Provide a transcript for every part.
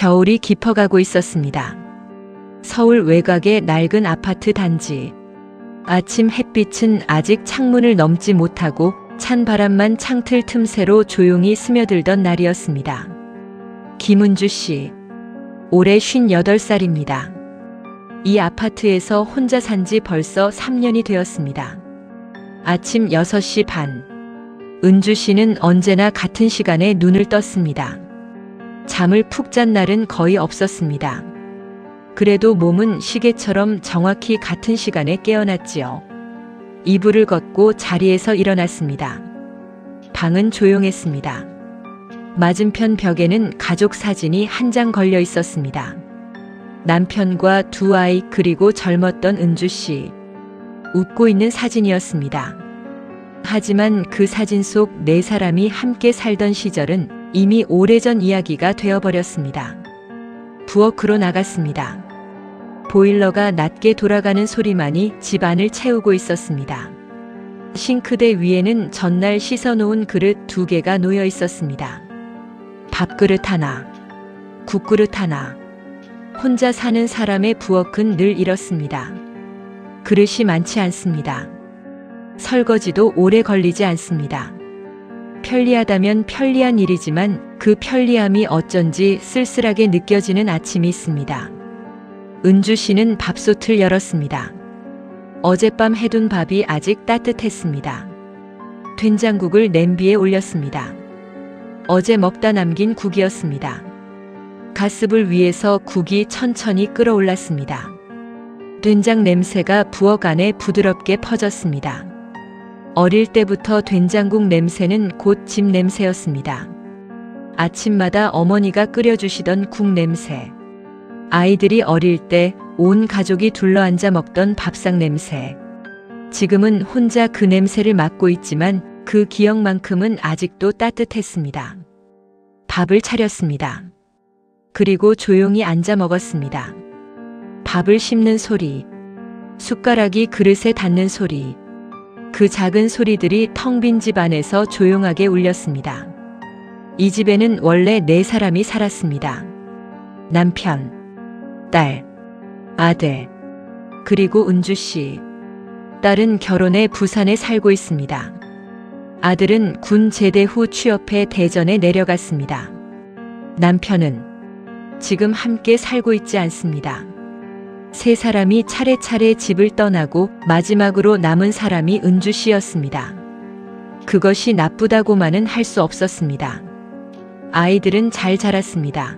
겨울이 깊어가고 있었습니다. 서울 외곽의 낡은 아파트 단지. 아침 햇빛은 아직 창문을 넘지 못하고 찬 바람만 창틀 틈새로 조용히 스며들던 날이었습니다. 김은주 씨, 올해 58살입니다. 이 아파트에서 혼자 산 지 벌써 3년이 되었습니다. 아침 6시 반. 은주 씨는 언제나 같은 시간에 눈을 떴습니다. 잠을 푹 잔 날은 거의 없었습니다. 그래도 몸은 시계처럼 정확히 같은 시간에 깨어났지요. 이불을 걷고 자리에서 일어났습니다. 방은 조용했습니다. 맞은편 벽에는 가족 사진이 한 장 걸려 있었습니다. 남편과 두 아이 그리고 젊었던 은주 씨. 웃고 있는 사진이었습니다. 하지만 그 사진 속 네 사람이 함께 살던 시절은 이미 오래전 이야기가 되어버렸습니다. 부엌으로 나갔습니다. 보일러가 낮게 돌아가는 소리만이 집안을 채우고 있었습니다. 싱크대 위에는 전날 씻어놓은 그릇 2개가 놓여 있었습니다. 밥그릇 하나, 국그릇 하나. 혼자 사는 사람의 부엌은 늘 이렇습니다. 그릇이 많지 않습니다. 설거지도 오래 걸리지 않습니다. 편리하다면 편리한 일이지만 그 편리함이 어쩐지 쓸쓸하게 느껴지는 아침이 있습니다. 은주 씨는 밥솥을 열었습니다. 어젯밤 해둔 밥이 아직 따뜻했습니다. 된장국을 냄비에 올렸습니다. 어제 먹다 남긴 국이었습니다. 가스불 위에서 국이 천천히 끓어올랐습니다. 된장 냄새가 부엌 안에 부드럽게 퍼졌습니다. 어릴 때부터 된장국 냄새는 곧 집 냄새였습니다. 아침마다 어머니가 끓여주시던 국 냄새. 아이들이 어릴 때 온 가족이 둘러앉아 먹던 밥상 냄새. 지금은 혼자 그 냄새를 맡고 있지만 그 기억만큼은 아직도 따뜻했습니다. 밥을 차렸습니다. 그리고 조용히 앉아 먹었습니다. 밥을 씹는 소리, 숟가락이 그릇에 닿는 소리, 그 작은 소리들이 텅 빈 집 안에서 조용하게 울렸습니다. 이 집에는 원래 4사람이 살았습니다. 남편, 딸, 아들, 그리고 은주 씨. 딸은 결혼해 부산에 살고 있습니다. 아들은 군 제대 후 취업해 대전에 내려갔습니다. 남편은 지금 함께 살고 있지 않습니다. 3사람이 차례차례 집을 떠나고 마지막으로 남은 사람이 은주 씨였습니다. 그것이 나쁘다고만은 할 수 없었습니다. 아이들은 잘 자랐습니다.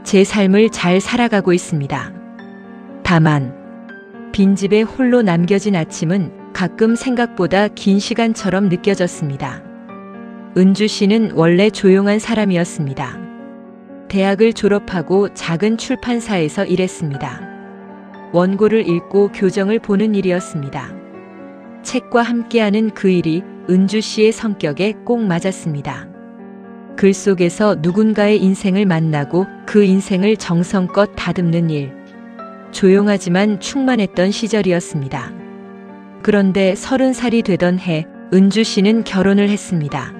제 삶을 잘 살아가고 있습니다. 다만 빈집에 홀로 남겨진 아침은 가끔 생각보다 긴 시간처럼 느껴졌습니다. 은주 씨는 원래 조용한 사람이었습니다. 대학을 졸업하고 작은 출판사에서 일했습니다. 원고를 읽고 교정을 보는 일이었습니다. 책과 함께하는 그 일이 은주 씨의 성격에 꼭 맞았습니다. 글 속에서 누군가의 인생을 만나고 그 인생을 정성껏 다듬는 일. 조용하지만 충만했던 시절이었습니다. 그런데 30살이 되던 해 은주 씨는 결혼을 했습니다.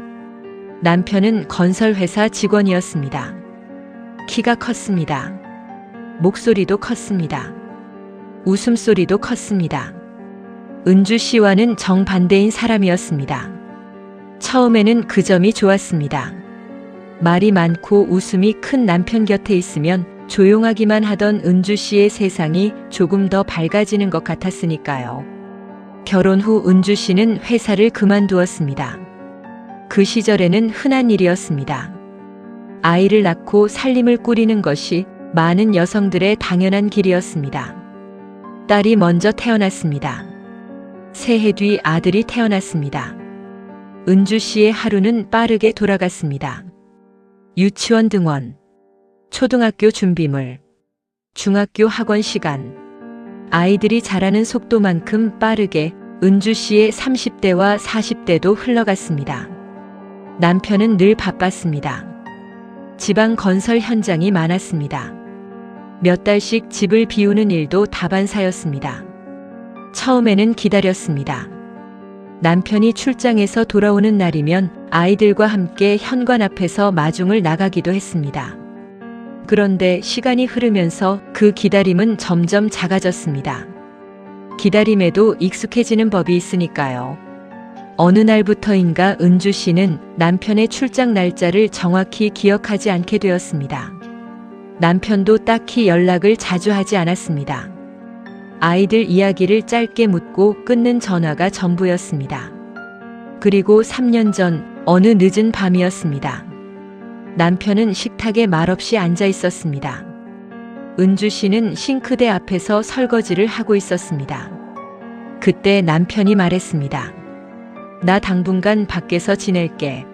남편은 건설회사 직원이었습니다. 키가 컸습니다. 목소리도 컸습니다. 웃음소리도 컸습니다. 은주 씨와는 정반대인 사람이었습니다. 처음에는 그 점이 좋았습니다. 말이 많고 웃음이 큰 남편 곁에 있으면 조용하기만 하던 은주 씨의 세상이 조금 더 밝아지는 것 같았으니까요. 결혼 후 은주 씨는 회사를 그만두었습니다. 그 시절에는 흔한 일이었습니다. 아이를 낳고 살림을 꾸리는 것이 많은 여성들의 당연한 길이었습니다. 딸이 먼저 태어났습니다. 새해 뒤 아들이 태어났습니다. 은주 씨의 하루는 빠르게 돌아갔습니다. 유치원 등원, 초등학교 준비물, 중학교 학원 시간. 아이들이 자라는 속도만큼 빠르게 은주 씨의 30대와 40대도 흘러갔습니다. 남편은 늘 바빴습니다. 지방 건설 현장이 많았습니다. 몇 달씩 집을 비우는 일도 다반사였습니다. 처음에는 기다렸습니다. 남편이 출장에서 돌아오는 날이면 아이들과 함께 현관 앞에서 마중을 나가기도 했습니다. 그런데 시간이 흐르면서 그 기다림은 점점 작아졌습니다. 기다림에도 익숙해지는 법이 있으니까요. 어느 날부터인가 은주 씨는 남편의 출장 날짜를 정확히 기억하지 않게 되었습니다. 남편도 딱히 연락을 자주 하지 않았습니다. 아이들 이야기를 짧게 묻고 끊는 전화가 전부였습니다. 그리고 3년 전 어느 늦은 밤이었습니다. 남편은 식탁에 말없이 앉아 있었습니다. 은주 씨는 싱크대 앞에서 설거지를 하고 있었습니다. 그때 남편이 말했습니다. 나 당분간 밖에서 지낼게.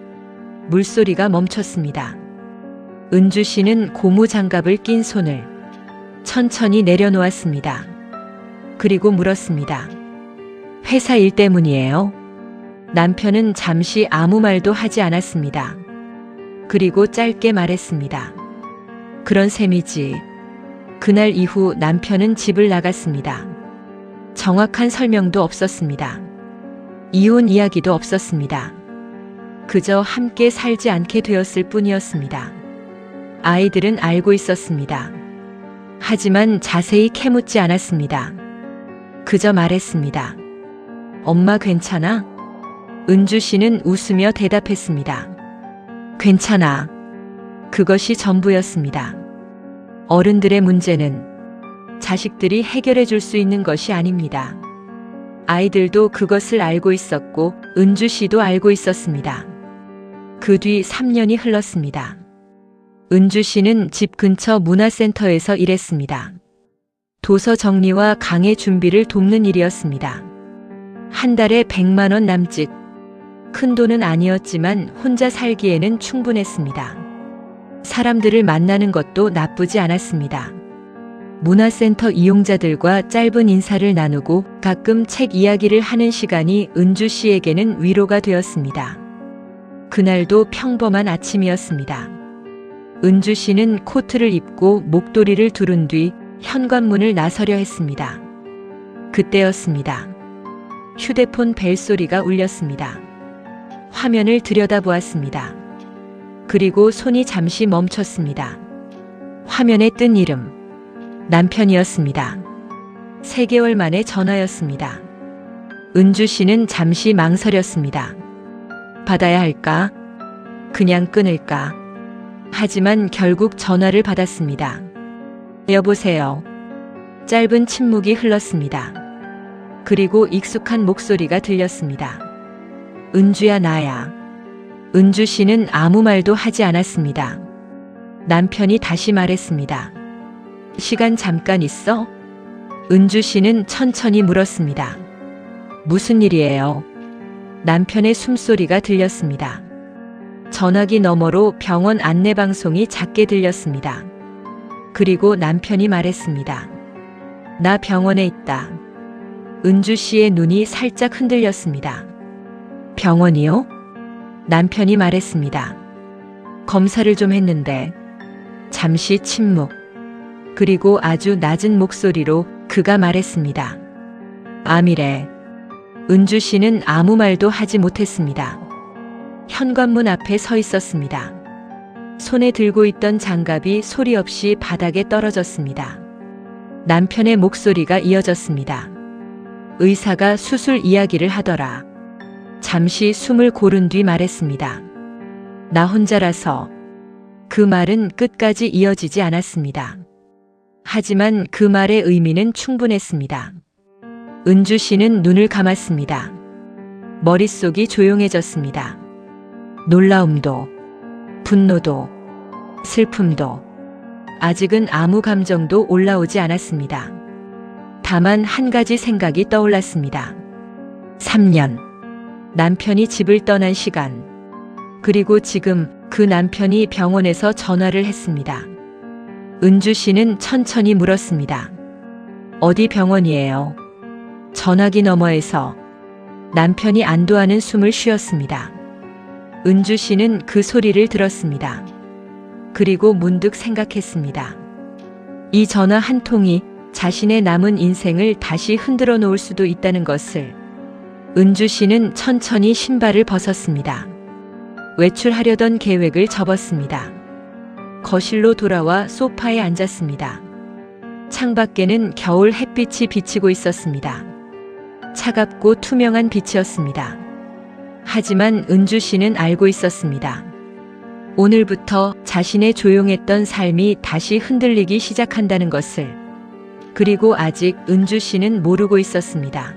물소리가 멈췄습니다. 은주 씨는 고무 장갑을 낀 손을 천천히 내려놓았습니다. 그리고 물었습니다. 회사 일 때문이에요? 남편은 잠시 아무 말도 하지 않았습니다. 그리고 짧게 말했습니다. 그런 셈이지. 그날 이후 남편은 집을 나갔습니다. 정확한 설명도 없었습니다. 이혼 이야기도 없었습니다. 그저 함께 살지 않게 되었을 뿐이었습니다. 아이들은 알고 있었습니다. 하지만 자세히 캐묻지 않았습니다. 그저 말했습니다. 엄마 괜찮아? 은주 씨는 웃으며 대답했습니다. 괜찮아. 그것이 전부였습니다. 어른들의 문제는 자식들이 해결해 줄 수 있는 것이 아닙니다. 아이들도 그것을 알고 있었고 은주 씨도 알고 있었습니다. 그 뒤 3년이 흘렀습니다. 은주 씨는 집 근처 문화센터에서 일했습니다. 도서 정리와 강의 준비를 돕는 일이었습니다. 한 달에 100만 원 남짓. 큰 돈은 아니었지만 혼자 살기에는 충분했습니다. 사람들을 만나는 것도 나쁘지 않았습니다. 문화센터 이용자들과 짧은 인사를 나누고 가끔 책 이야기를 하는 시간이 은주 씨에게는 위로가 되었습니다. 그날도 평범한 아침이었습니다. 은주 씨는 코트를 입고 목도리를 두른 뒤 현관문을 나서려 했습니다. 그때였습니다. 휴대폰 벨소리가 울렸습니다. 화면을 들여다보았습니다. 그리고 손이 잠시 멈췄습니다. 화면에 뜬 이름. 남편이었습니다. 3개월 만에 전화였습니다. 은주 씨는 잠시 망설였습니다. 받아야 할까? 그냥 끊을까? 하지만 결국 전화를 받았습니다. 여보세요. 짧은 침묵이 흘렀습니다. 그리고 익숙한 목소리가 들렸습니다. 은주야, 나야. 은주 씨는 아무 말도 하지 않았습니다. 남편이 다시 말했습니다. 시간 잠깐 있어? 은주 씨는 천천히 물었습니다. 무슨 일이에요? 남편의 숨소리가 들렸습니다. 전화기 너머로 병원 안내방송이 작게 들렸습니다. 그리고 남편이 말했습니다. 나 병원에 있다. 은주 씨의 눈이 살짝 흔들렸습니다. 병원이요? 남편이 말했습니다. 검사를 좀 했는데. 잠시 침묵. 그리고 아주 낮은 목소리로 그가 말했습니다. 암이래. 은주 씨는 아무 말도 하지 못했습니다. 현관문 앞에 서 있었습니다. 손에 들고 있던 장갑이 소리 없이 바닥에 떨어졌습니다. 남편의 목소리가 이어졌습니다. 의사가 수술 이야기를 하더라. 잠시 숨을 고른 뒤 말했습니다. 나 혼자라서. 그 말은 끝까지 이어지지 않았습니다. 하지만 그 말의 의미는 충분했습니다. 은주 씨는 눈을 감았습니다. 머릿속이 조용해졌습니다. 놀라움도, 분노도, 슬픔도, 아직은 아무 감정도 올라오지 않았습니다. 다만 한 가지 생각이 떠올랐습니다. 3년. 남편이 집을 떠난 시간. 그리고 지금 그 남편이 병원에서 전화를 했습니다. 은주 씨는 천천히 물었습니다. 어디 병원이에요? 전화기 너머에서. 남편이 안도하는 숨을 쉬었습니다. 은주 씨는 그 소리를 들었습니다. 그리고 문득 생각했습니다. 이 전화 한 통이 자신의 남은 인생을 다시 흔들어 놓을 수도 있다는 것을. 은주 씨는 천천히 신발을 벗었습니다. 외출하려던 계획을 접었습니다. 거실로 돌아와 소파에 앉았습니다. 창밖에는 겨울 햇빛이 비치고 있었습니다. 차갑고 투명한 빛이었습니다. 하지만 은주 씨는 알고 있었습니다. 오늘부터 자신의 조용했던 삶이 다시 흔들리기 시작한다는 것을. 그리고 아직 은주 씨는 모르고 있었습니다.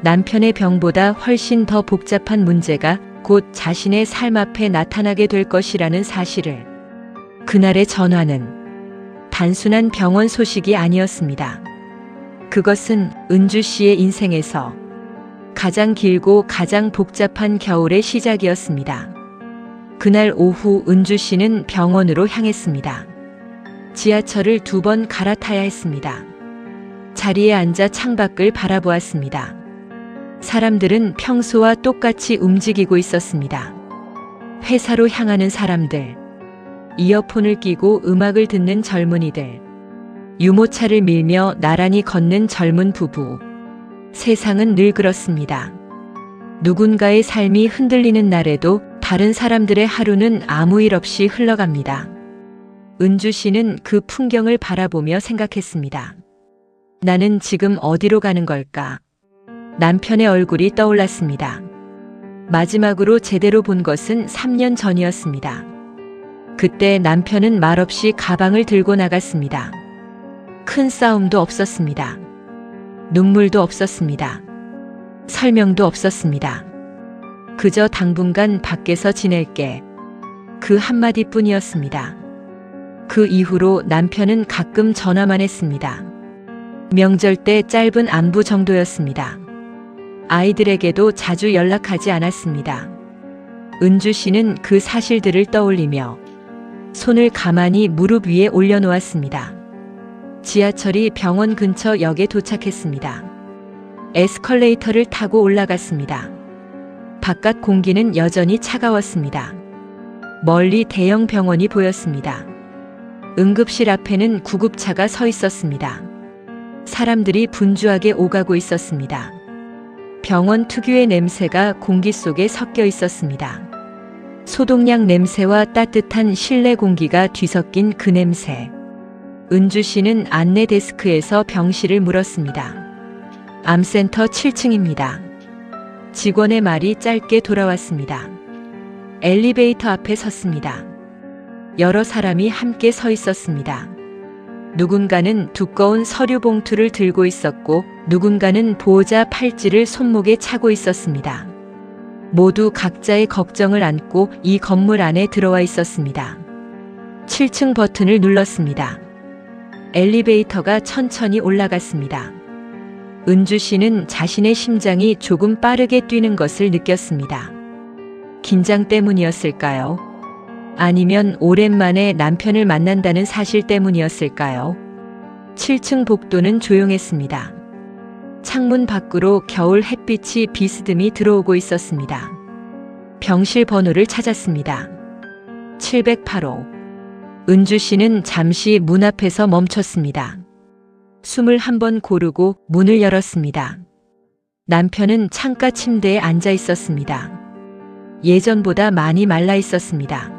남편의 병보다 훨씬 더 복잡한 문제가 곧 자신의 삶 앞에 나타나게 될 것이라는 사실을. 그날의 전화는 단순한 병원 소식이 아니었습니다. 그것은 은주 씨의 인생에서 가장 길고 가장 복잡한 겨울의 시작이었습니다. 그날 오후 은주 씨는 병원으로 향했습니다. 지하철을 2번 갈아타야 했습니다. 자리에 앉아 창밖을 바라보았습니다. 사람들은 평소와 똑같이 움직이고 있었습니다. 회사로 향하는 사람들, 이어폰을 끼고 음악을 듣는 젊은이들, 유모차를 밀며 나란히 걷는 젊은 부부. 세상은 늘 그렇습니다. 누군가의 삶이 흔들리는 날에도 다른 사람들의 하루는 아무 일 없이 흘러갑니다. 은주 씨는 그 풍경을 바라보며 생각했습니다. 나는 지금 어디로 가는 걸까? 남편의 얼굴이 떠올랐습니다. 마지막으로 제대로 본 것은 3년 전이었습니다. 그때 남편은 말없이 가방을 들고 나갔습니다. 큰 싸움도 없었습니다. 눈물도 없었습니다. 설명도 없었습니다. 그저 당분간 밖에서 지낼게. 그 한마디뿐이었습니다. 그 이후로 남편은 가끔 전화만 했습니다. 명절 때 짧은 안부 정도였습니다. 아이들에게도 자주 연락하지 않았습니다. 은주 씨는 그 사실들을 떠올리며 손을 가만히 무릎 위에 올려놓았습니다. 지하철이 병원 근처 역에 도착했습니다. 에스컬레이터를 타고 올라갔습니다. 바깥 공기는 여전히 차가웠습니다. 멀리 대형 병원이 보였습니다. 응급실 앞에는 구급차가 서 있었습니다. 사람들이 분주하게 오가고 있었습니다. 병원 특유의 냄새가 공기 속에 섞여 있었습니다. 소독약 냄새와 따뜻한 실내 공기가 뒤섞인 그 냄새. 은주 씨는 안내 데스크에서 병실을 물었습니다. 암센터 7층입니다. 직원의 말이 짧게 돌아왔습니다. 엘리베이터 앞에 섰습니다. 여러 사람이 함께 서 있었습니다. 누군가는 두꺼운 서류 봉투를 들고 있었고 누군가는 보호자 팔찌를 손목에 차고 있었습니다. 모두 각자의 걱정을 안고 이 건물 안에 들어와 있었습니다. 7층 버튼을 눌렀습니다. 엘리베이터가 천천히 올라갔습니다. 은주 씨는 자신의 심장이 조금 빠르게 뛰는 것을 느꼈습니다. 긴장 때문이었을까요? 아니면 오랜만에 남편을 만난다는 사실 때문이었을까요? 7층 복도는 조용했습니다. 창문 밖으로 겨울 햇빛이 비스듬히 들어오고 있었습니다. 병실 번호를 찾았습니다. 708호. 은주 씨는 잠시 문 앞에서 멈췄습니다. 숨을 한번 고르고 문을 열었습니다. 남편은 창가 침대에 앉아 있었습니다. 예전보다 많이 말라 있었습니다.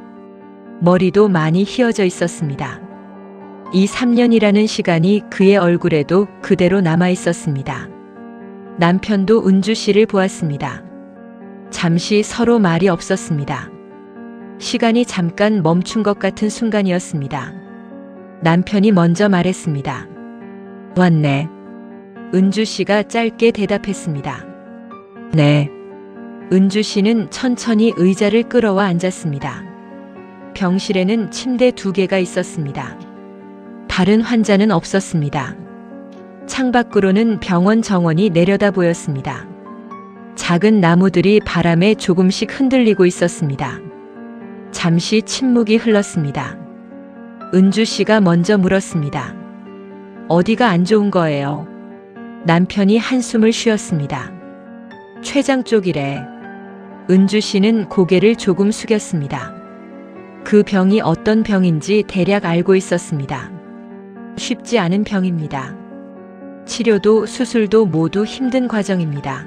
머리도 많이 휘어져 있었습니다. 이 3년이라는 시간이 그의 얼굴에도 그대로 남아 있었습니다. 남편도 은주 씨를 보았습니다. 잠시 서로 말이 없었습니다. 시간이 잠깐 멈춘 것 같은 순간이었습니다. 남편이 먼저 말했습니다. 왔네. 은주 씨가 짧게 대답했습니다. 네. 은주 씨는 천천히 의자를 끌어와 앉았습니다. 병실에는 침대 2개가 있었습니다. 다른 환자는 없었습니다. 창밖으로는 병원 정원이 내려다 보였습니다. 작은 나무들이 바람에 조금씩 흔들리고 있었습니다. 잠시 침묵이 흘렀습니다. 은주 씨가 먼저 물었습니다. 어디가 안 좋은 거예요? 남편이 한숨을 쉬었습니다. 췌장 쪽이래. 은주 씨는 고개를 조금 숙였습니다. 그 병이 어떤 병인지 대략 알고 있었습니다. 쉽지 않은 병입니다. 치료도 수술도 모두 힘든 과정입니다.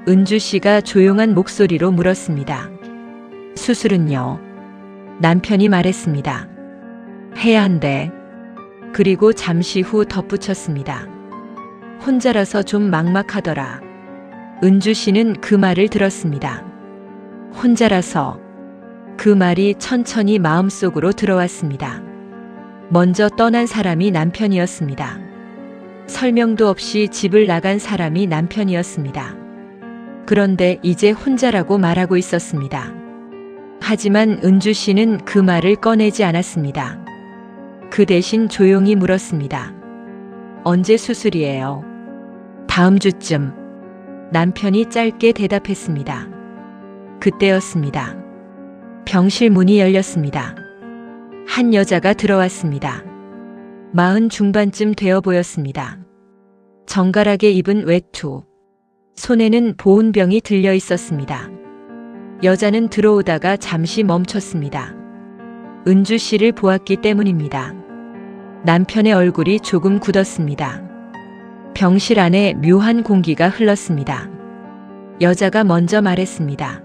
은주 씨가 조용한 목소리로 물었습니다. 수술은요? 남편이 말했습니다. 해야 한대. 그리고 잠시 후 덧붙였습니다. 혼자라서 좀 막막하더라. 은주 씨는 그 말을 들었습니다. 혼자라서. 그 말이 천천히 마음속으로 들어왔습니다. 먼저 떠난 사람이 남편이었습니다. 설명도 없이 집을 나간 사람이 남편이었습니다. 그런데 이제 혼자라고 말하고 있었습니다. 하지만 은주 씨는 그 말을 꺼내지 않았습니다. 그 대신 조용히 물었습니다. 언제 수술이에요? 다음 주쯤. 남편이 짧게 대답했습니다. 그때였습니다. 병실 문이 열렸습니다. 한 여자가 들어왔습니다. 40 중반쯤 되어 보였습니다. 정갈하게 입은 외투. 손에는 보온병이 들려 있었습니다. 여자는 들어오다가 잠시 멈췄습니다. 은주 씨를 보았기 때문입니다. 남편의 얼굴이 조금 굳었습니다. 병실 안에 묘한 공기가 흘렀습니다. 여자가 먼저 말했습니다.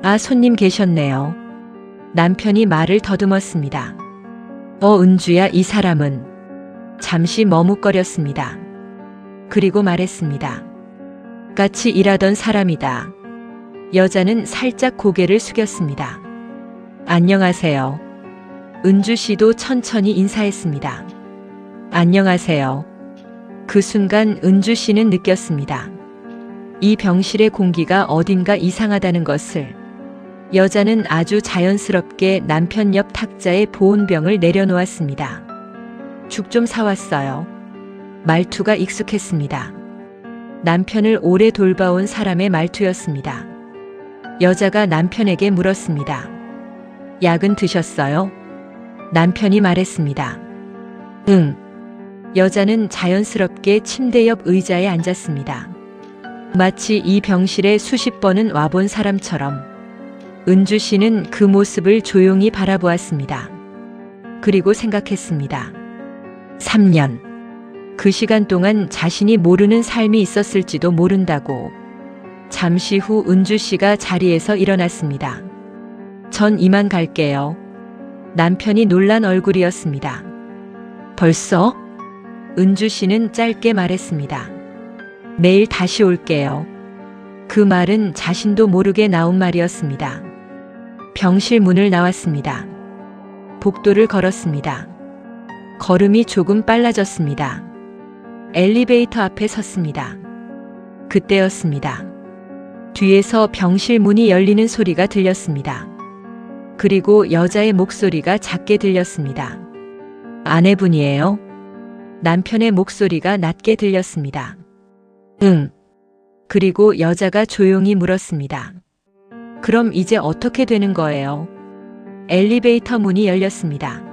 아, 손님 계셨네요. 남편이 말을 더듬었습니다. 은주야, 이 사람은. 잠시 머뭇거렸습니다. 그리고 말했습니다. 같이 일하던 사람이다. 여자는 살짝 고개를 숙였습니다. 안녕하세요. 은주 씨도 천천히 인사했습니다. 안녕하세요. 그 순간 은주 씨는 느꼈습니다. 이 병실의 공기가 어딘가 이상하다는 것을. 여자는 아주 자연스럽게 남편 옆 탁자에 보온병을 내려놓았습니다. 죽 좀 사왔어요. 말투가 익숙했습니다. 남편을 오래 돌봐온 사람의 말투였습니다. 여자가 남편에게 물었습니다. 약은 드셨어요? 남편이 말했습니다. 응. 여자는 자연스럽게 침대 옆 의자에 앉았습니다. 마치 이 병실에 수십 번은 와본 사람처럼. 은주 씨는 그 모습을 조용히 바라보았습니다. 그리고 생각했습니다. 3년. 그 시간 동안 자신이 모르는 삶이 있었을지도 모른다고. 잠시 후 은주 씨가 자리에서 일어났습니다. 전 이만 갈게요. 남편이 놀란 얼굴이었습니다. 벌써? 은주 씨는 짧게 말했습니다. 내일 다시 올게요. 그 말은 자신도 모르게 나온 말이었습니다. 병실 문을 나왔습니다. 복도를 걸었습니다. 걸음이 조금 빨라졌습니다. 엘리베이터 앞에 섰습니다. 그때였습니다. 뒤에서 병실 문이 열리는 소리가 들렸습니다. 그리고 여자의 목소리가 작게 들렸습니다. 아내분이에요? 남편의 목소리가 낮게 들렸습니다. 응. 그리고 여자가 조용히 물었습니다. 그럼 이제 어떻게 되는 거예요? 엘리베이터 문이 열렸습니다.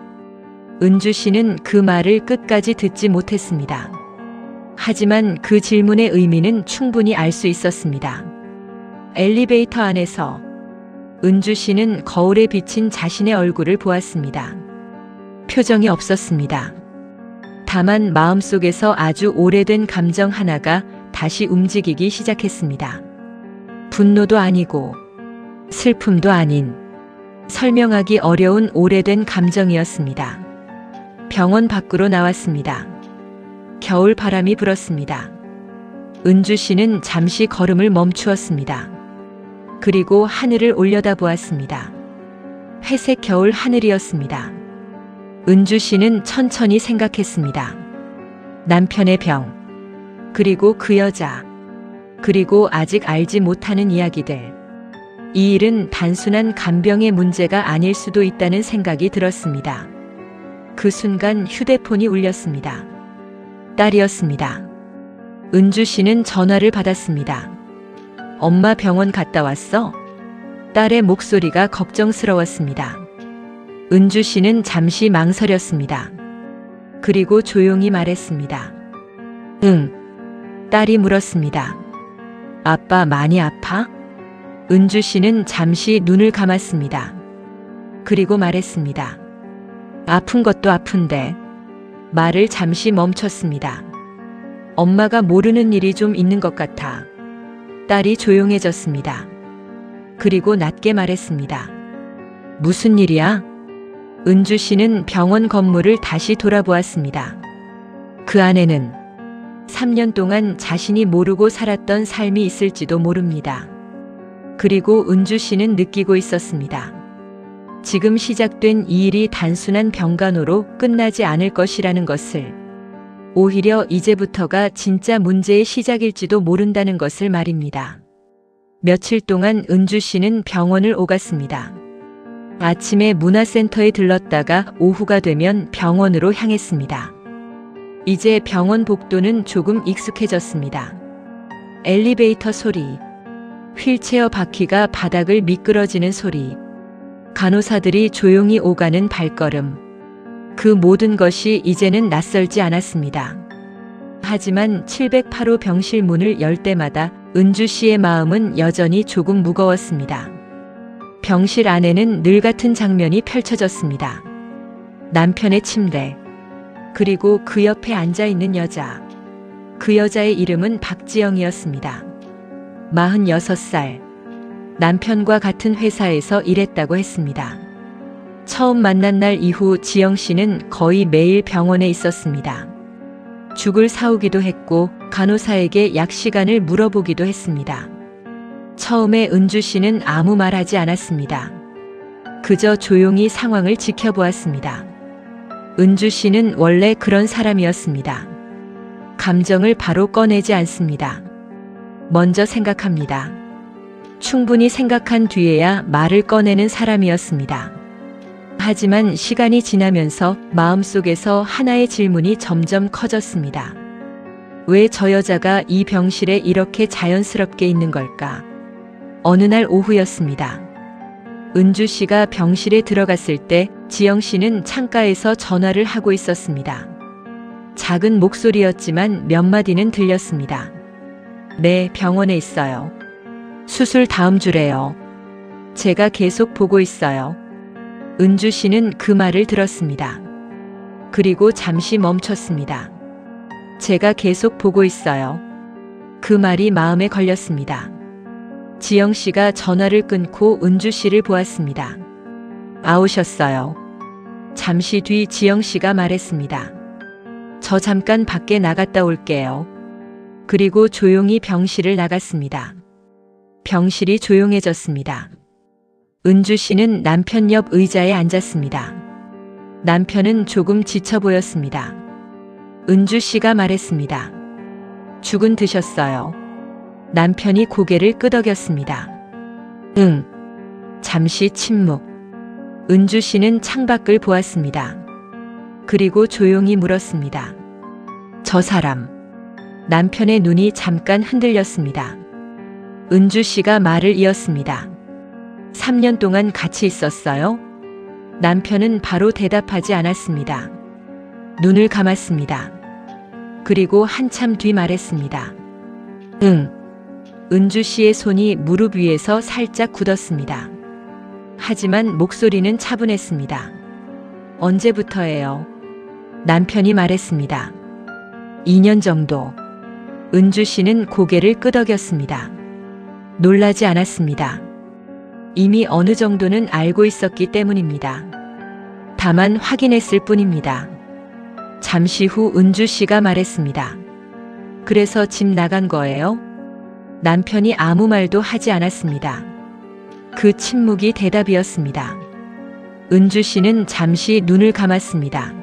은주 씨는 그 말을 끝까지 듣지 못했습니다. 하지만 그 질문의 의미는 충분히 알 수 있었습니다. 엘리베이터 안에서 은주 씨는 거울에 비친 자신의 얼굴을 보았습니다. 표정이 없었습니다. 다만 마음속에서 아주 오래된 감정 하나가 다시 움직이기 시작했습니다. 분노도 아니고 슬픔도 아닌 설명하기 어려운 오래된 감정이었습니다. 병원 밖으로 나왔습니다. 겨울 바람이 불었습니다. 은주 씨는 잠시 걸음을 멈추었습니다. 그리고 하늘을 올려다보았습니다. 회색 겨울 하늘이었습니다. 은주 씨는 천천히 생각했습니다. 남편의 병, 그리고 그 여자, 그리고 아직 알지 못하는 이야기들. 이 일은 단순한 간병의 문제가 아닐 수도 있다는 생각이 들었습니다. 그 순간 휴대폰이 울렸습니다. 딸이었습니다. 은주 씨는 전화를 받았습니다. 엄마 병원 갔다 왔어? 딸의 목소리가 걱정스러웠습니다. 은주 씨는 잠시 망설였습니다. 그리고 조용히 말했습니다. 응. 딸이 물었습니다. 아빠 많이 아파? 은주 씨는 잠시 눈을 감았습니다. 그리고 말했습니다. 아픈 것도 아픈데. 말을 잠시 멈췄습니다. 엄마가 모르는 일이 좀 있는 것 같아. 딸이 조용해졌습니다. 그리고 낮게 말했습니다. 무슨 일이야? 은주 씨는 병원 건물을 다시 돌아보았습니다. 그 안에는 3년 동안 자신이 모르고 살았던 삶이 있을지도 모릅니다. 그리고 은주 씨는 느끼고 있었습니다. 지금 시작된 이 일이 단순한 병간호로 끝나지 않을 것이라는 것을, 오히려 이제부터가 진짜 문제의 시작일지도 모른다는 것을 말입니다. 며칠 동안 은주 씨는 병원을 오갔습니다. 아침에 문화센터에 들렀다가 오후가 되면 병원으로 향했습니다. 이제 병원 복도는 조금 익숙해졌습니다. 엘리베이터 소리, 휠체어 바퀴가 바닥을 미끄러지는 소리, 간호사들이 조용히 오가는 발걸음, 그 모든 것이 이제는 낯설지 않았습니다. 하지만 708호 병실 문을 열 때마다 은주 씨의 마음은 여전히 조금 무거웠습니다. 병실 안에는 늘 같은 장면이 펼쳐졌습니다. 남편의 침대, 그리고 그 옆에 앉아있는 여자. 그 여자의 이름은 박지영이었습니다. 46살. 남편과 같은 회사에서 일했다고 했습니다. 처음 만난 날 이후 지영 씨는 거의 매일 병원에 있었습니다. 죽을 사오기도 했고 간호사에게 약 시간을 물어보기도 했습니다. 처음에 은주 씨는 아무 말 하지 않았습니다. 그저 조용히 상황을 지켜보았습니다. 은주 씨는 원래 그런 사람이었습니다. 감정을 바로 꺼내지 않습니다. 먼저 생각합니다. 충분히 생각한 뒤에야 말을 꺼내는 사람이었습니다. 하지만 시간이 지나면서 마음속에서 하나의 질문이 점점 커졌습니다. 왜 저 여자가 이 병실에 이렇게 자연스럽게 있는 걸까? 어느 날 오후였습니다. 은주 씨가 병실에 들어갔을 때 지영 씨는 창가에서 전화를 하고 있었습니다. 작은 목소리였지만 몇 마디는 들렸습니다. 네, 병원에 있어요. 수술 다음 주래요. 제가 계속 보고 있어요. 은주 씨는 그 말을 들었습니다. 그리고 잠시 멈췄습니다. 제가 계속 보고 있어요. 그 말이 마음에 걸렸습니다. 지영 씨가 전화를 끊고 은주 씨를 보았습니다. 아우셨어요. 잠시 뒤 지영 씨가 말했습니다. 저 잠깐 밖에 나갔다 올게요. 그리고 조용히 병실을 나갔습니다. 병실이 조용해졌습니다. 은주 씨는 남편 옆 의자에 앉았습니다. 남편은 조금 지쳐 보였습니다. 은주 씨가 말했습니다. 죽은 드셨어요. 남편이 고개를 끄덕였습니다. 응. 잠시 침묵. 은주 씨는 창밖을 보았습니다. 그리고 조용히 물었습니다. 저 사람. 남편의 눈이 잠깐 흔들렸습니다. 은주 씨가 말을 이었습니다. 3년 동안 같이 있었어요? 남편은 바로 대답하지 않았습니다. 눈을 감았습니다. 그리고 한참 뒤 말했습니다. 응. 은주 씨의 손이 무릎 위에서 살짝 굳었습니다. 하지만 목소리는 차분했습니다. 언제부터예요? 남편이 말했습니다. 2년 정도. 은주 씨는 고개를 끄덕였습니다. 놀라지 않았습니다. 이미 어느 정도는 알고 있었기 때문입니다. 다만 확인했을 뿐입니다. 잠시 후 은주 씨가 말했습니다. 그래서 집 나간 거예요? 남편이 아무 말도 하지 않았습니다. 그 침묵이 대답이었습니다. 은주 씨는 잠시 눈을 감았습니다.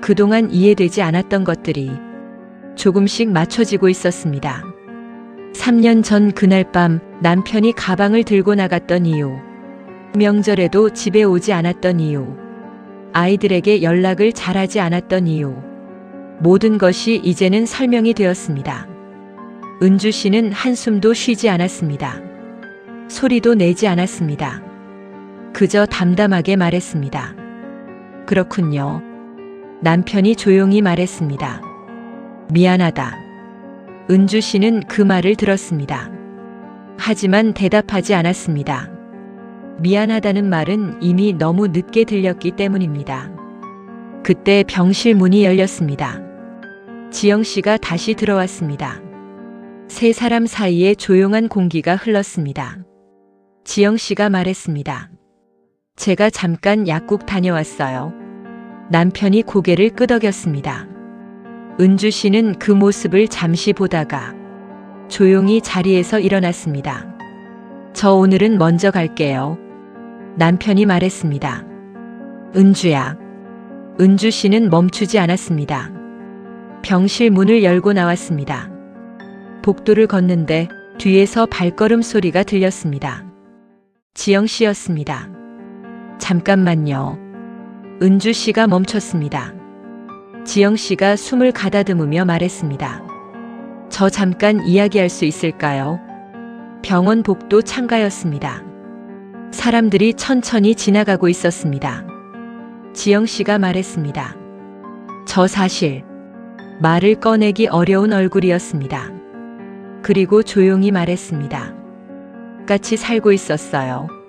그동안 이해되지 않았던 것들이 조금씩 맞춰지고 있었습니다. 3년 전 그날 밤 남편이 가방을 들고 나갔던 이유, 명절에도 집에 오지 않았던 이유, 아이들에게 연락을 잘하지 않았던 이유, 모든 것이 이제는 설명이 되었습니다. 은주 씨는 한숨도 쉬지 않았습니다. 소리도 내지 않았습니다. 그저 담담하게 말했습니다. 그렇군요. 남편이 조용히 말했습니다. 미안하다. 은주 씨는 그 말을 들었습니다. 하지만 대답하지 않았습니다. 미안하다는 말은 이미 너무 늦게 들렸기 때문입니다. 그때 병실 문이 열렸습니다. 지영 씨가 다시 들어왔습니다. 세 사람 사이에 조용한 공기가 흘렀습니다. 지영 씨가 말했습니다. 제가 잠깐 약국 다녀왔어요. 남편이 고개를 끄덕였습니다. 은주 씨는 그 모습을 잠시 보다가 조용히 자리에서 일어났습니다. 저 오늘은 먼저 갈게요. 남편이 말했습니다. 은주야. 은주 씨는 멈추지 않았습니다. 병실 문을 열고 나왔습니다. 복도를 걷는데 뒤에서 발걸음 소리가 들렸습니다. 지영 씨였습니다. 잠깐만요. 은주 씨가 멈췄습니다. 지영 씨가 숨을 가다듬으며 말했습니다. 저 잠깐 이야기할 수 있을까요? 병원 복도 창가였습니다. 사람들이 천천히 지나가고 있었습니다. 지영 씨가 말했습니다. 저 사실 말을 꺼내기 어려운 얼굴이었습니다. 그리고 조용히 말했습니다. 같이 살고 있었어요.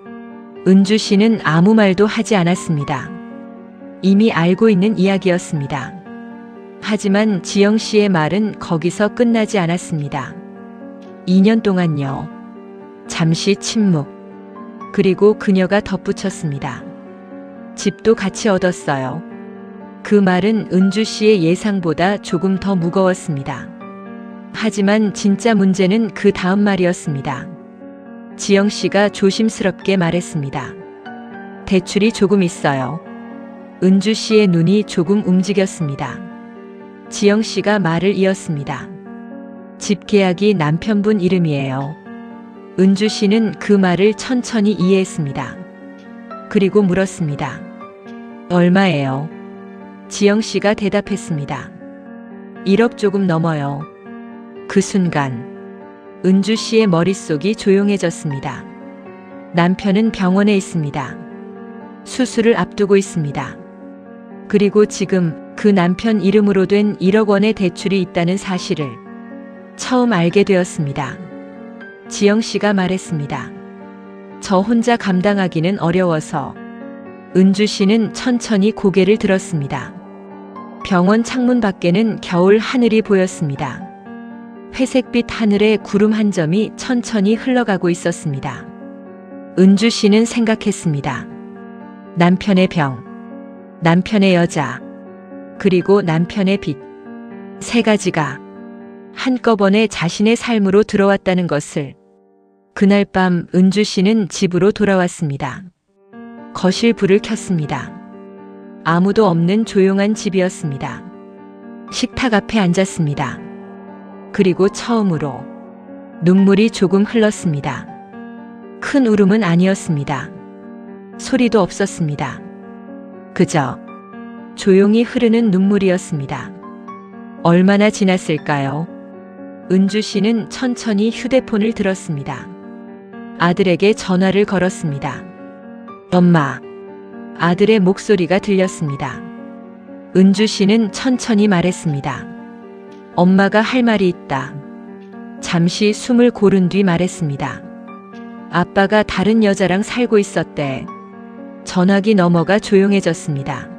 은주 씨는 아무 말도 하지 않았습니다. 이미 알고 있는 이야기였습니다. 하지만 지영 씨의 말은 거기서 끝나지 않았습니다. 2년 동안요. 잠시 침묵. 그리고 그녀가 덧붙였습니다. 집도 같이 얻었어요. 그 말은 은주 씨의 예상보다 조금 더 무거웠습니다. 하지만 진짜 문제는 그 다음 말이었습니다. 지영 씨가 조심스럽게 말했습니다. 대출이 조금 있어요. 은주 씨의 눈이 조금 움직였습니다. 지영 씨가 말을 이었습니다. 집 계약이 남편분 이름이에요. 은주 씨는 그 말을 천천히 이해했습니다. 그리고 물었습니다. 얼마예요? 지영 씨가 대답했습니다. 1억 조금 넘어요. 그 순간 은주 씨의 머릿속이 조용해졌습니다. 남편은 병원에 있습니다. 수술을 앞두고 있습니다. 그리고 지금 그 남편 이름으로 된 1억 원의 대출이 있다는 사실을 처음 알게 되었습니다. 지영 씨가 말했습니다. 저 혼자 감당하기는 어려워서. 은주 씨는 천천히 고개를 들었습니다. 병원 창문 밖에는 겨울 하늘이 보였습니다. 회색빛 하늘에 구름 한 점이 천천히 흘러가고 있었습니다. 은주 씨는 생각했습니다. 남편의 병, 남편의 여자, 그리고 남편의 빚. 세 가지가 한꺼번에 자신의 삶으로 들어왔다는 것을. 그날 밤 은주 씨는 집으로 돌아왔습니다. 거실 불을 켰습니다. 아무도 없는 조용한 집이었습니다. 식탁 앞에 앉았습니다. 그리고 처음으로 눈물이 조금 흘렀습니다. 큰 울음은 아니었습니다. 소리도 없었습니다. 그저 조용히 흐르는 눈물이었습니다. 얼마나 지났을까요? 은주 씨는 천천히 휴대폰을 들었습니다. 아들에게 전화를 걸었습니다. 엄마. 아들의 목소리가 들렸습니다. 은주 씨는 천천히 말했습니다. 엄마가 할 말이 있다. 잠시 숨을 고른 뒤 말했습니다. 아빠가 다른 여자랑 살고 있었대. 전화기 너머가 조용해졌습니다.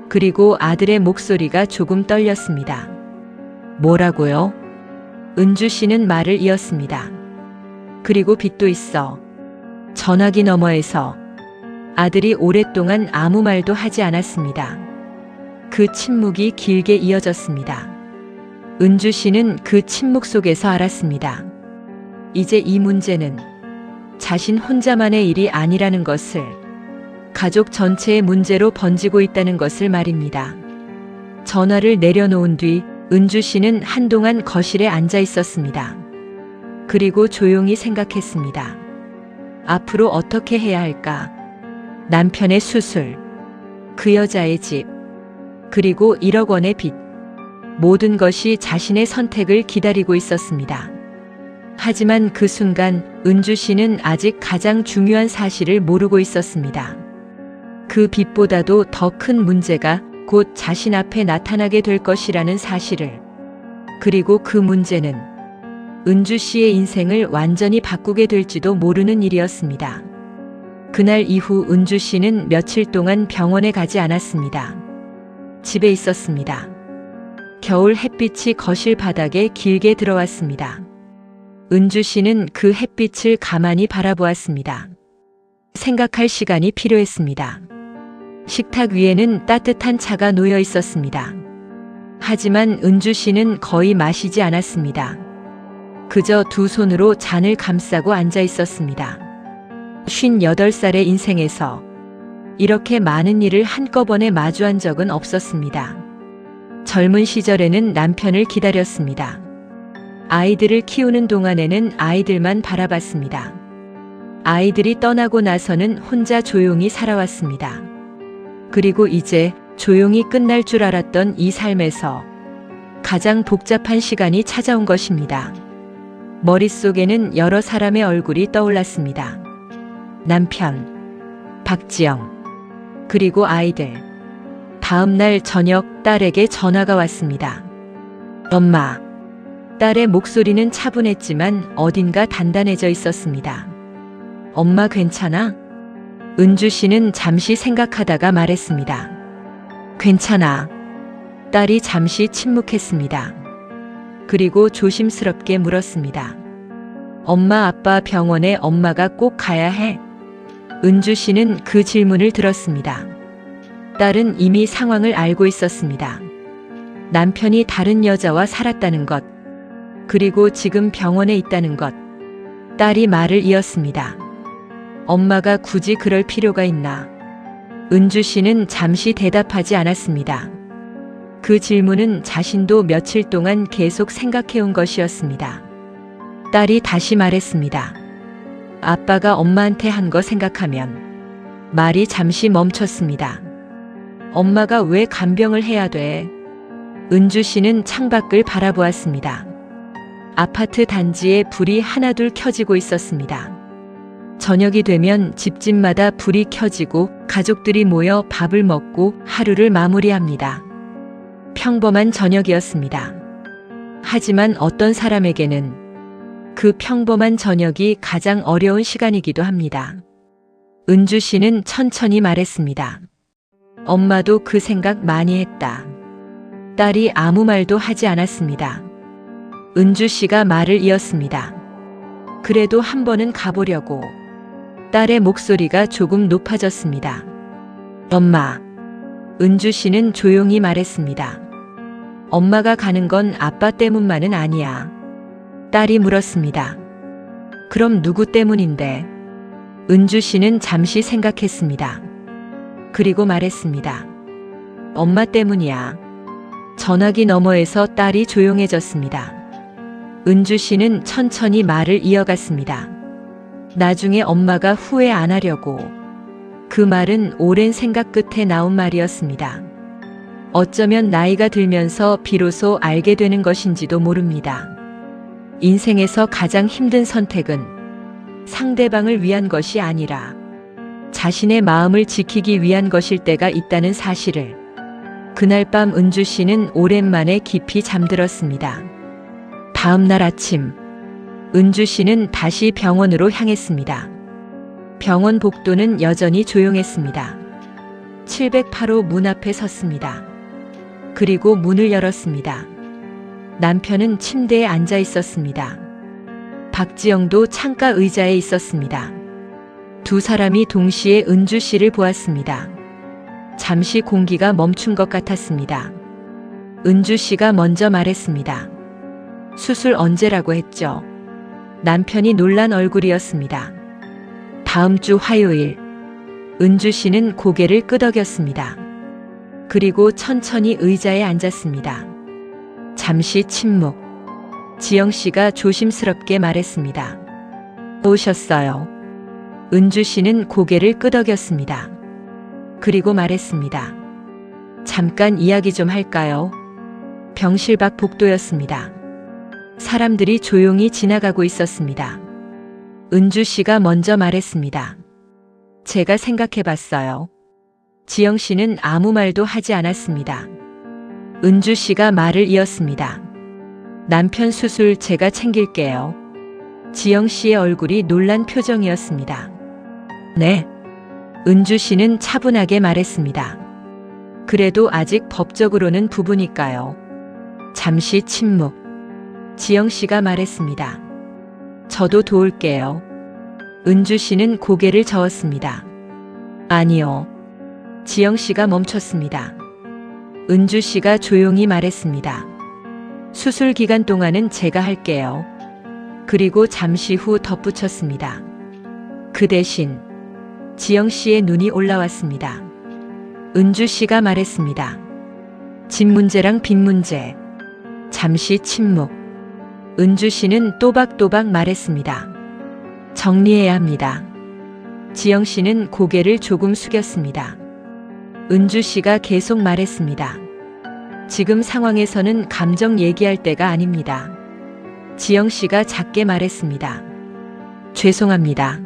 그리고 아들의 목소리가 조금 떨렸습니다. 뭐라고요? 은주 씨는 말을 이었습니다. 그리고 빚도 있어. 전화기 너머에서. 아들이 오랫동안 아무 말도 하지 않았습니다. 그 침묵이 길게 이어졌습니다. 은주 씨는 그 침묵 속에서 알았습니다. 이제 이 문제는 자신 혼자만의 일이 아니라는 것을, 가족 전체의 문제로 번지고 있다는 것을 말입니다. 전화를 내려놓은 뒤 은주 씨는 한동안 거실에 앉아 있었습니다. 그리고 조용히 생각했습니다. 앞으로 어떻게 해야 할까? 남편의 수술, 그 여자의 집, 그리고 1억 원의 빚. 모든 것이 자신의 선택을 기다리고 있었습니다. 하지만 그 순간 은주 씨는 아직 가장 중요한 사실을 모르고 있었습니다. 그 빚보다도 더 큰 문제가 곧 자신 앞에 나타나게 될 것이라는 사실을. 그리고 그 문제는 은주 씨의 인생을 완전히 바꾸게 될지도 모르는 일이었습니다. 그날 이후 은주 씨는 며칠 동안 병원에 가지 않았습니다. 집에 있었습니다. 겨울 햇빛이 거실 바닥에 길게 들어왔습니다. 은주 씨는 그 햇빛을 가만히 바라보았습니다. 생각할 시간이 필요했습니다. 식탁 위에는 따뜻한 차가 놓여 있었습니다. 하지만 은주 씨는 거의 마시지 않았습니다. 그저 두 손으로 잔을 감싸고 앉아 있었습니다. 58살의 인생에서 이렇게 많은 일을 한꺼번에 마주한 적은 없었습니다. 젊은 시절에는 남편을 기다렸습니다. 아이들을 키우는 동안에는 아이들만 바라봤습니다. 아이들이 떠나고 나서는 혼자 조용히 살아왔습니다. 그리고 이제 조용히 끝날 줄 알았던 이 삶에서 가장 복잡한 시간이 찾아온 것입니다. 머릿속에는 여러 사람의 얼굴이 떠올랐습니다. 남편, 박지영, 그리고 아이들. 다음 날 저녁 딸에게 전화가 왔습니다. 엄마. 딸의 목소리는 차분했지만 어딘가 단단해져 있었습니다. 엄마 괜찮아? 은주 씨는 잠시 생각하다가 말했습니다. 괜찮아. 딸이 잠시 침묵했습니다. 그리고 조심스럽게 물었습니다. 엄마 아빠 병원에 엄마가 꼭 가야 해? 은주 씨는 그 질문을 들었습니다. 딸은 이미 상황을 알고 있었습니다. 남편이 다른 여자와 살았다는 것, 그리고 지금 병원에 있다는 것. 딸이 말을 이었습니다. 엄마가 굳이 그럴 필요가 있나? 은주 씨는 잠시 대답하지 않았습니다. 그 질문은 자신도 며칠 동안 계속 생각해온 것이었습니다. 딸이 다시 말했습니다. 아빠가 엄마한테 한 거 생각하면. 말이 잠시 멈췄습니다. 엄마가 왜 간병을 해야 돼? 은주 씨는 창밖을 바라보았습니다. 아파트 단지에 불이 하나둘 켜지고 있었습니다. 저녁이 되면 집집마다 불이 켜지고 가족들이 모여 밥을 먹고 하루를 마무리합니다. 평범한 저녁이었습니다. 하지만 어떤 사람에게는 그 평범한 저녁이 가장 어려운 시간이기도 합니다. 은주 씨는 천천히 말했습니다. 엄마도 그 생각 많이 했다. 딸이 아무 말도 하지 않았습니다. 은주 씨가 말을 이었습니다. 그래도 한 번은 가보려고. 딸의 목소리가 조금 높아졌습니다. 엄마. 은주 씨는 조용히 말했습니다. 엄마가 가는 건 아빠 때문만은 아니야. 딸이 물었습니다. 그럼 누구 때문인데? 은주 씨는 잠시 생각했습니다. 그리고 말했습니다. 엄마 때문이야. 전화기 너머에서 딸이 조용해졌습니다. 은주 씨는 천천히 말을 이어갔습니다. 나중에 엄마가 후회 안 하려고. 그 말은 오랜 생각 끝에 나온 말이었습니다. 어쩌면 나이가 들면서 비로소 알게 되는 것인지도 모릅니다. 인생에서 가장 힘든 선택은 상대방을 위한 것이 아니라 자신의 마음을 지키기 위한 것일 때가 있다는 사실을. 그날 밤 은주 씨는 오랜만에 깊이 잠들었습니다. 다음 날 아침, 은주 씨는 다시 병원으로 향했습니다. 병원 복도는 여전히 조용했습니다. 708호 문 앞에 섰습니다. 그리고 문을 열었습니다. 남편은 침대에 앉아 있었습니다. 박지영도 창가 의자에 있었습니다. 두 사람이 동시에 은주 씨를 보았습니다. 잠시 공기가 멈춘 것 같았습니다. 은주 씨가 먼저 말했습니다. 수술 언제라고 했죠? 남편이 놀란 얼굴이었습니다. 다음 주 화요일. 은주 씨는 고개를 끄덕였습니다. 그리고 천천히 의자에 앉았습니다. 잠시 침묵. 지영 씨가 조심스럽게 말했습니다. 오셨어요. 은주 씨는 고개를 끄덕였습니다. 그리고 말했습니다. 잠깐 이야기 좀 할까요? 병실 밖 복도였습니다. 사람들이 조용히 지나가고 있었습니다. 은주 씨가 먼저 말했습니다. 제가 생각해 봤어요. 지영 씨는 아무 말도 하지 않았습니다. 은주 씨가 말을 이었습니다. 남편 수술 제가 챙길게요. 지영 씨의 얼굴이 놀란 표정이었습니다. 네. 은주 씨는 차분하게 말했습니다. 그래도 아직 법적으로는 부부니까요. 잠시 침묵. 지영 씨가 말했습니다. 저도 도울게요. 은주 씨는 고개를 저었습니다. 아니요. 지영 씨가 멈췄습니다. 은주 씨가 조용히 말했습니다. 수술 기간 동안은 제가 할게요. 그리고 잠시 후 덧붙였습니다. 그 대신 지영 씨의 눈이 올라왔습니다. 은주 씨가 말했습니다. 집 문제랑 빚 문제. 잠시 침묵. 은주 씨는 또박또박 말했습니다. 정리해야 합니다. 지영 씨는 고개를 조금 숙였습니다. 은주 씨가 계속 말했습니다. 지금 상황에서는 감정 얘기할 때가 아닙니다. 지영 씨가 작게 말했습니다. 죄송합니다.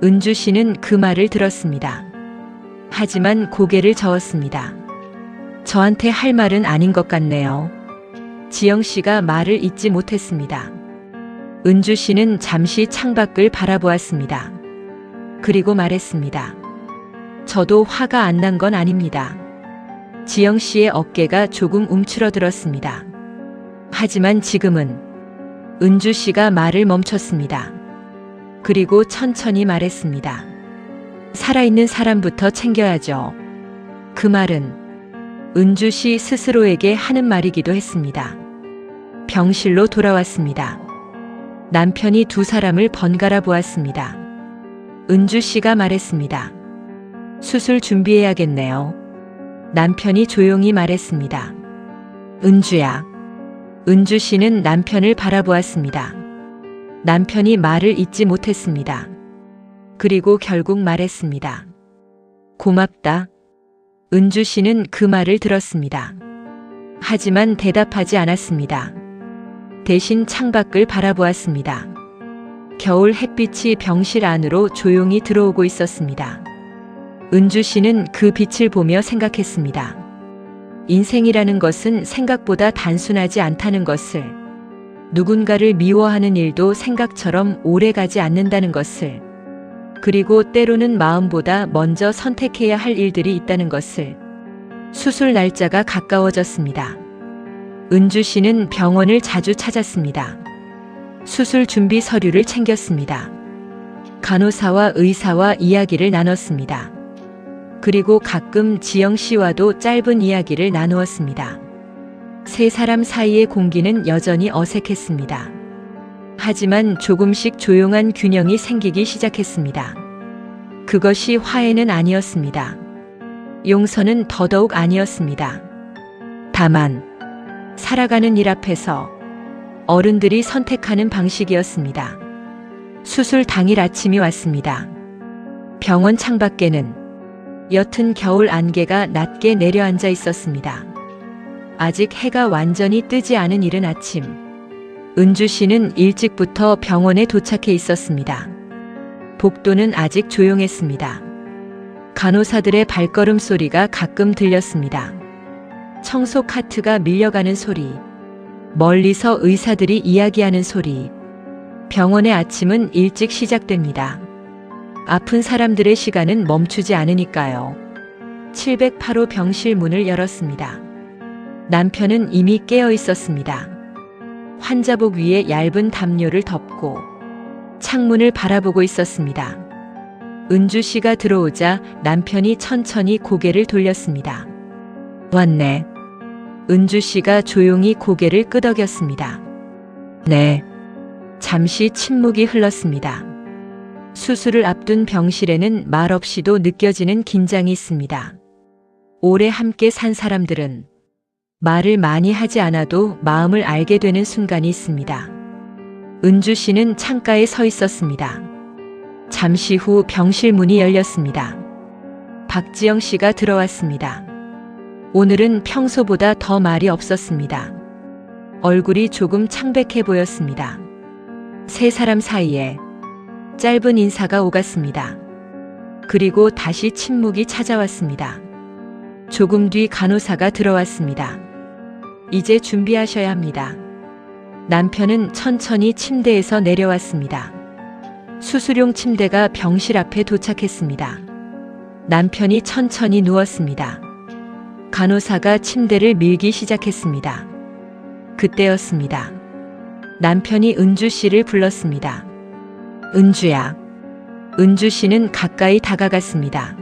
은주 씨는 그 말을 들었습니다. 하지만 고개를 저었습니다. 저한테 할 말은 아닌 것 같네요. 지영 씨가 말을 잇지 못했습니다. 은주 씨는 잠시 창밖을 바라보았습니다. 그리고 말했습니다. 저도 화가 안 난 건 아닙니다. 지영 씨의 어깨가 조금 움츠러들었습니다. 하지만 지금은 은주 씨가 말을 멈췄습니다. 그리고 천천히 말했습니다. 살아있는 사람부터 챙겨야죠. 그 말은 은주 씨 스스로에게 하는 말이기도 했습니다. 병실로 돌아왔습니다. 남편이 두 사람을 번갈아 보았습니다. 은주 씨가 말했습니다. 수술 준비해야겠네요. 남편이 조용히 말했습니다. 은주야. 은주 씨는 남편을 바라보았습니다. 남편이 말을 잇지 못했습니다. 그리고 결국 말했습니다. 고맙다. 은주 씨는 그 말을 들었습니다. 하지만 대답하지 않았습니다. 대신 창밖을 바라보았습니다. 겨울 햇빛이 병실 안으로 조용히 들어오고 있었습니다. 은주 씨는 그 빛을 보며 생각했습니다. 인생이라는 것은 생각보다 단순하지 않다는 것을, 누군가를 미워하는 일도 생각처럼 오래 가지 않는다는 것을, 그리고 때로는 마음보다 먼저 선택해야 할 일들이 있다는 것을. 수술 날짜가 가까워졌습니다. 은주 씨는 병원을 자주 찾았습니다. 수술 준비 서류를 챙겼습니다. 간호사와 의사와 이야기를 나눴습니다. 그리고 가끔 지영 씨와도 짧은 이야기를 나누었습니다. 세 사람 사이의 공기는 여전히 어색했습니다. 하지만 조금씩 조용한 균형이 생기기 시작했습니다. 그것이 화해는 아니었습니다. 용서는 더더욱 아니었습니다. 다만 살아가는 일 앞에서 어른들이 선택하는 방식이었습니다. 수술 당일 아침이 왔습니다. 병원 창밖에는 옅은 겨울 안개가 낮게 내려앉아 있었습니다. 아직 해가 완전히 뜨지 않은 이른 아침, 은주 씨는 일찍부터 병원에 도착해 있었습니다. 복도는 아직 조용했습니다. 간호사들의 발걸음 소리가 가끔 들렸습니다. 청소 카트가 밀려가는 소리, 멀리서 의사들이 이야기하는 소리. 병원의 아침은 일찍 시작됩니다. 아픈 사람들의 시간은 멈추지 않으니까요. 708호 병실 문을 열었습니다. 남편은 이미 깨어 있었습니다. 환자복 위에 얇은 담요를 덮고 창문을 바라보고 있었습니다. 은주 씨가 들어오자 남편이 천천히 고개를 돌렸습니다. 왔네. 은주 씨가 조용히 고개를 끄덕였습니다. 네. 잠시 침묵이 흘렀습니다. 수술을 앞둔 병실에는 말없이도 느껴지는 긴장이 있습니다. 오래 함께 산 사람들은 말을 많이 하지 않아도 마음을 알게 되는 순간이 있습니다. 은주 씨는 창가에 서 있었습니다. 잠시 후 병실 문이 열렸습니다. 박지영 씨가 들어왔습니다. 오늘은 평소보다 더 말이 없었습니다. 얼굴이 조금 창백해 보였습니다. 세 사람 사이에 짧은 인사가 오갔습니다. 그리고 다시 침묵이 찾아왔습니다. 조금 뒤 간호사가 들어왔습니다. 이제 준비하셔야 합니다. 남편은 천천히 침대에서 내려왔습니다. 수술용 침대가 병실 앞에 도착했습니다. 남편이 천천히 누웠습니다. 간호사가 침대를 밀기 시작했습니다. 그때였습니다. 남편이 은주 씨를 불렀습니다. 은주야. 은주 씨는 가까이 다가갔습니다.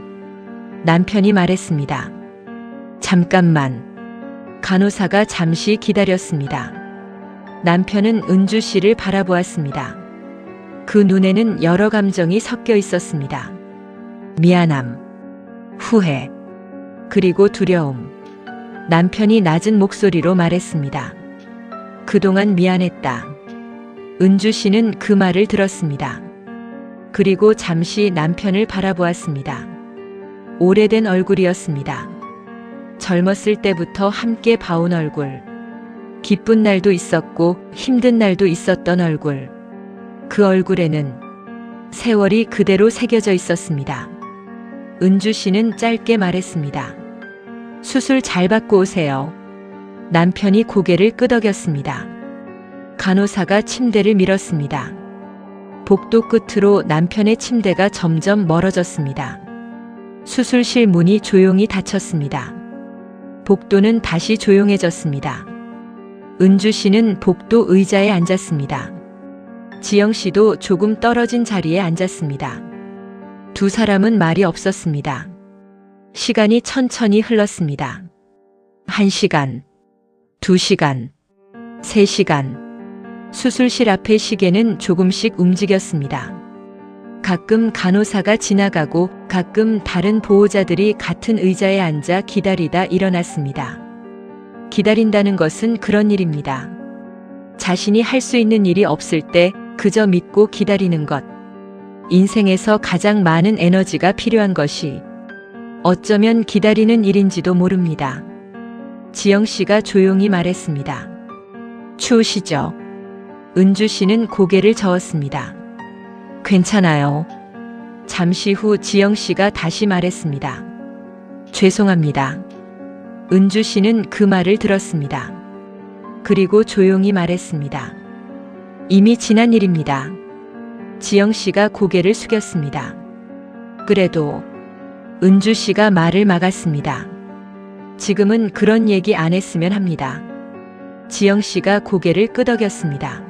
남편이 말했습니다. 잠깐만. 간호사가 잠시 기다렸습니다. 남편은 은주 씨를 바라보았습니다. 그 눈에는 여러 감정이 섞여 있었습니다. 미안함, 후회, 그리고 두려움. 남편이 낮은 목소리로 말했습니다. 그동안 미안했다. 은주 씨는 그 말을 들었습니다. 그리고 잠시 남편을 바라보았습니다. 오래된 얼굴이었습니다. 젊었을 때부터 함께 봐온 얼굴. 기쁜 날도 있었고 힘든 날도 있었던 얼굴. 그 얼굴에는 세월이 그대로 새겨져 있었습니다. 은주 씨는 짧게 말했습니다. 수술 잘 받고 오세요. 남편이 고개를 끄덕였습니다. 간호사가 침대를 밀었습니다. 복도 끝으로 남편의 침대가 점점 멀어졌습니다. 수술실 문이 조용히 닫혔습니다. 복도는 다시 조용해졌습니다. 은주 씨는 복도 의자에 앉았습니다. 지영 씨도 조금 떨어진 자리에 앉았습니다. 두 사람은 말이 없었습니다. 시간이 천천히 흘렀습니다. 1시간, 2시간, 3시간. 수술실 앞의 시계는 조금씩 움직였습니다. 가끔 간호사가 지나가고 가끔 다른 보호자들이 같은 의자에 앉아 기다리다 일어났습니다. 기다린다는 것은 그런 일입니다. 자신이 할 수 있는 일이 없을 때 그저 믿고 기다리는 것. 인생에서 가장 많은 에너지가 필요한 것이 어쩌면 기다리는 일인지도 모릅니다. 지영 씨가 조용히 말했습니다. 추우시죠? 은주 씨는 고개를 저었습니다. 괜찮아요. 잠시 후 지영 씨가 다시 말했습니다. 죄송합니다. 은주 씨는 그 말을 들었습니다. 그리고 조용히 말했습니다. 이미 지난 일입니다. 지영 씨가 고개를 숙였습니다. 그래도 은주 씨가 말을 막았습니다. 지금은 그런 얘기 안 했으면 합니다. 지영 씨가 고개를 끄덕였습니다.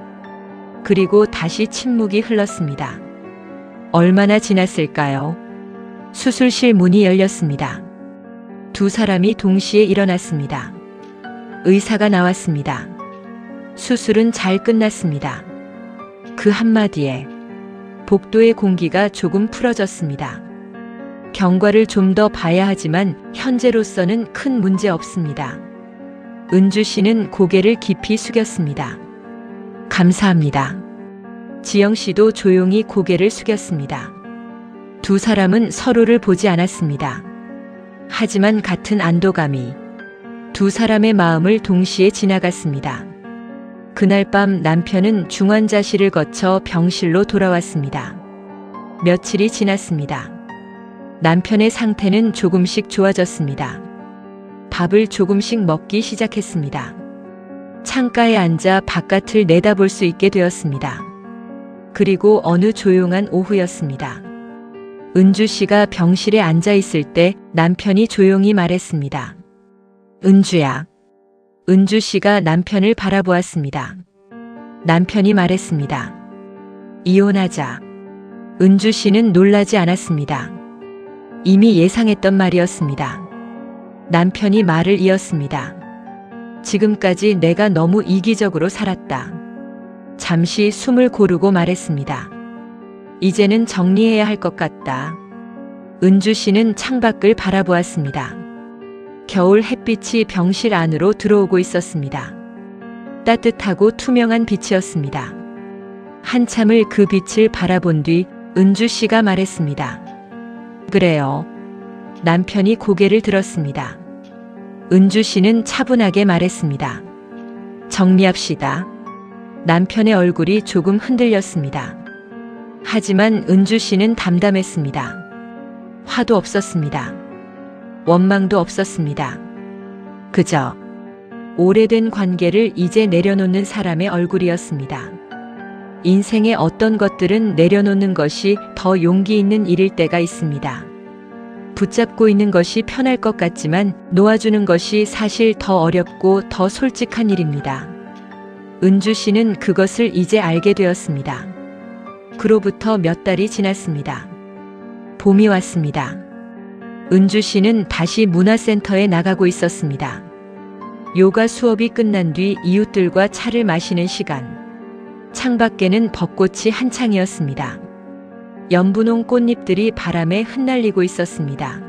그리고 다시 침묵이 흘렀습니다. 얼마나 지났을까요? 수술실 문이 열렸습니다. 두 사람이 동시에 일어났습니다. 의사가 나왔습니다. 수술은 잘 끝났습니다. 그 한마디에 복도의 공기가 조금 풀어졌습니다. 경과를 좀 더 봐야 하지만 현재로서는 큰 문제 없습니다. 은주 씨는 고개를 깊이 숙였습니다. 감사합니다. 지영 씨도 조용히 고개를 숙였습니다. 두 사람은 서로를 보지 않았습니다. 하지만 같은 안도감이 두 사람의 마음을 동시에 지나갔습니다. 그날 밤 남편은 중환자실을 거쳐 병실로 돌아왔습니다. 며칠이 지났습니다. 남편의 상태는 조금씩 좋아졌습니다. 밥을 조금씩 먹기 시작했습니다. 창가에 앉아 바깥을 내다볼 수 있게 되었습니다. 그리고 어느 조용한 오후였습니다. 은주 씨가 병실에 앉아 있을 때 남편이 조용히 말했습니다. 은주야. 은주 씨가 남편을 바라보았습니다. 남편이 말했습니다. 이혼하자. 은주 씨는 놀라지 않았습니다. 이미 예상했던 말이었습니다. 남편이 말을 이었습니다. 지금까지 내가 너무 이기적으로 살았다. 잠시 숨을 고르고 말했습니다. 이제는 정리해야 할 것 같다. 은주 씨는 창밖을 바라보았습니다. 겨울 햇빛이 병실 안으로 들어오고 있었습니다. 따뜻하고 투명한 빛이었습니다. 한참을 그 빛을 바라본 뒤 은주 씨가 말했습니다. 그래요. 남편이 고개를 들었습니다. 은주 씨는 차분하게 말했습니다. 정리합시다. 남편의 얼굴이 조금 흔들렸습니다. 하지만 은주 씨는 담담했습니다. 화도 없었습니다. 원망도 없었습니다. 그저 오래된 관계를 이제 내려놓는 사람의 얼굴이었습니다. 인생의 어떤 것들은 내려놓는 것이 더 용기 있는 일일 때가 있습니다. 붙잡고 있는 것이 편할 것 같지만 놓아주는 것이 사실 더 어렵고 더 솔직한 일입니다. 은주 씨는 그것을 이제 알게 되었습니다. 그로부터 몇 달이 지났습니다. 봄이 왔습니다. 은주 씨는 다시 문화센터에 나가고 있었습니다. 요가 수업이 끝난 뒤 이웃들과 차를 마시는 시간. 창밖에는 벚꽃이 한창이었습니다. 연분홍 꽃잎들이 바람에 흩날리고 있었습니다.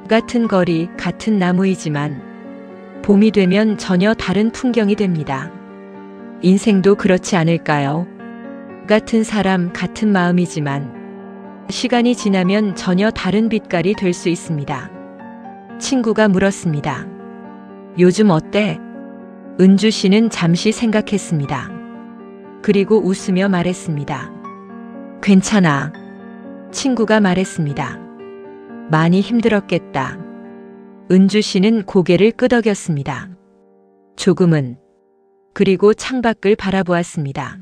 같은 거리, 같은 나무이지만 봄이 되면 전혀 다른 풍경이 됩니다. 인생도 그렇지 않을까요? 같은 사람, 같은 마음이지만 시간이 지나면 전혀 다른 빛깔이 될 수 있습니다. 친구가 물었습니다. 요즘 어때? 은주 씨는 잠시 생각했습니다. 그리고 웃으며 말했습니다. 괜찮아. 친구가 말했습니다. 많이 힘들었겠다. 은주 씨는 고개를 끄덕였습니다. 조금은. 그리고 창밖을 바라보았습니다.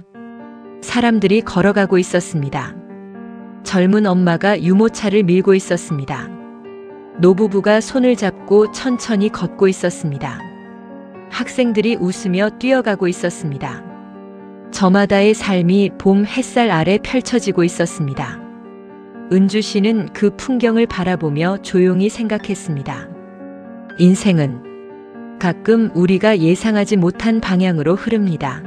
사람들이 걸어가고 있었습니다. 젊은 엄마가 유모차를 밀고 있었습니다. 노부부가 손을 잡고 천천히 걷고 있었습니다. 학생들이 웃으며 뛰어가고 있었습니다. 저마다의 삶이 봄 햇살 아래 펼쳐지고 있었습니다. 은주 씨는 그 풍경을 바라보며 조용히 생각했습니다. 인생은 가끔 우리가 예상하지 못한 방향으로 흐릅니다.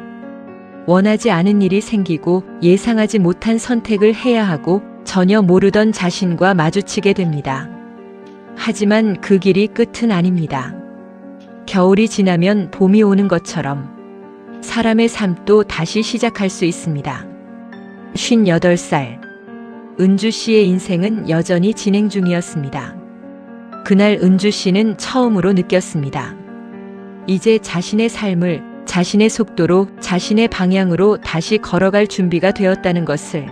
원하지 않은 일이 생기고 예상하지 못한 선택을 해야 하고 전혀 모르던 자신과 마주치게 됩니다. 하지만 그 길이 끝은 아닙니다. 겨울이 지나면 봄이 오는 것처럼 사람의 삶도 다시 시작할 수 있습니다. 58살. 은주 씨의 인생은 여전히 진행 중이었습니다. 그날 은주 씨는 처음으로 느꼈습니다. 이제 자신의 삶을 자신의 속도로, 자신의 방향으로 다시 걸어갈 준비가 되었다는 것을.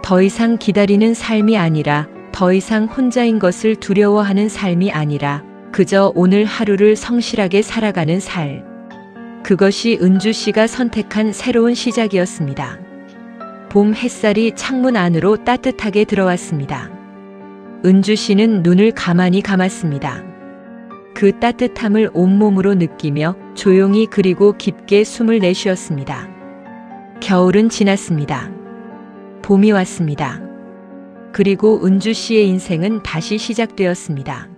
더 이상 기다리는 삶이 아니라, 더 이상 혼자인 것을 두려워하는 삶이 아니라 그저 오늘 하루를 성실하게 살아가는 삶. 그것이 은주 씨가 선택한 새로운 시작이었습니다. 봄 햇살이 창문 안으로 따뜻하게 들어왔습니다. 은주 씨는 눈을 가만히 감았습니다. 그 따뜻함을 온몸으로 느끼며 조용히 그리고 깊게 숨을 내쉬었습니다. 겨울은 지났습니다. 봄이 왔습니다. 그리고 은주 씨의 인생은 다시 시작되었습니다.